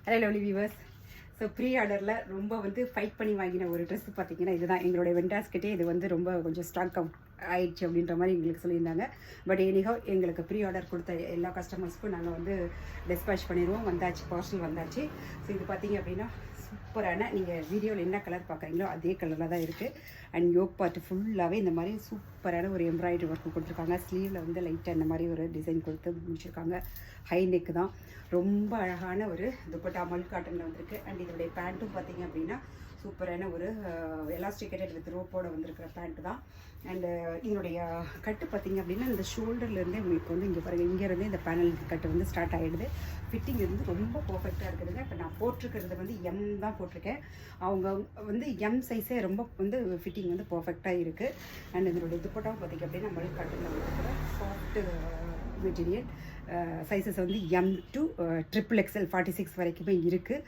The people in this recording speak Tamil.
Hello lovely viewers. So pre ஆர்டரில் ரொம்ப வந்து ஃபைட் பண்ணி வாங்கின ஒரு ட்ரெஸ் பார்த்தீங்கன்னா இதுதான். எங்களுடைய வெண்டாஸ்கிட்டே இது வந்து ரொம்ப கொஞ்சம் ஸ்டாக் அவுட் ஆயிடுச்சு அப்படின்ற மாதிரி எங்களுக்கு சொல்லியிருந்தாங்க. பட் எனிஹோ எங்களுக்கு ப்ரீ ஆர்டர் கொடுத்த எல்லா கஸ்டமர்ஸ்க்கும் நாங்கள் வந்து டிஸ்பேச் பண்ணிடுவோம். வந்தாச்சு, பார்சல் வந்தாச்சு. ஸோ இது பார்த்தீங்க அப்படின்னா சூப்பரான, நீங்கள் வீடியோவில் என்ன கலர் பார்க்குறீங்களோ அதே கலரில் தான் இருக்குது. அண்ட் யோக் பார்ட் ஃபுல்லாகவே இந்த மாதிரி சூப்பரான ஒரு எம்ப்ராய்டரி ஒர்க்கு கொடுத்துருக்காங்க. ஸ்லீவில் வந்து லைட்டாக இந்த மாதிரி ஒரு டிசைன் கொடுத்து முடிச்சிருக்காங்க. ஹை நெக்கு தான், ரொம்ப அழகான ஒரு துப்பட்டா மல் காட்டனில் வந்திருக்கு. அண்ட் இதோடைய பேண்ட்டும் பார்த்தீங்க அப்படின்னா சூப்பரான ஒரு எலாஸ்டிகேட்டட் வித் ரோப்போட வந்திருக்கிற பேண்ட்டு தான். அண்டு இதனுடைய கட்டு பார்த்தீங்க அப்படின்னா இந்த ஷோல்டர்லேருந்தே உங்களுக்கு வந்து இங்கே பாருங்கள், இங்கேருந்தே இந்த பேனல் கட்டு வந்து ஸ்டார்ட் ஆகிடுது. ஃபிட்டிங் வந்து ரொம்ப பர்ஃபெக்டாக இருக்குதுங்க. இப்போ நான் போட்டிருக்கிறது வந்து எம் தான் போட்டிருக்கேன். அவங்க வந்து எம் சைஸே ரொம்ப வந்து ஃபிட்டிங் வந்து பர்ஃபெக்டாக இருக்குது. அண்ட் இதனுடைய துப்பட்டாவும் பார்த்திங்க அப்படின்னா மல் காட்டனில் வந்துருக்கிற சாஃப்ட் மெட்டீரியல். சைஸஸ் வந்து எம் டு XXL 46 வரைக்குமே இருக்குது.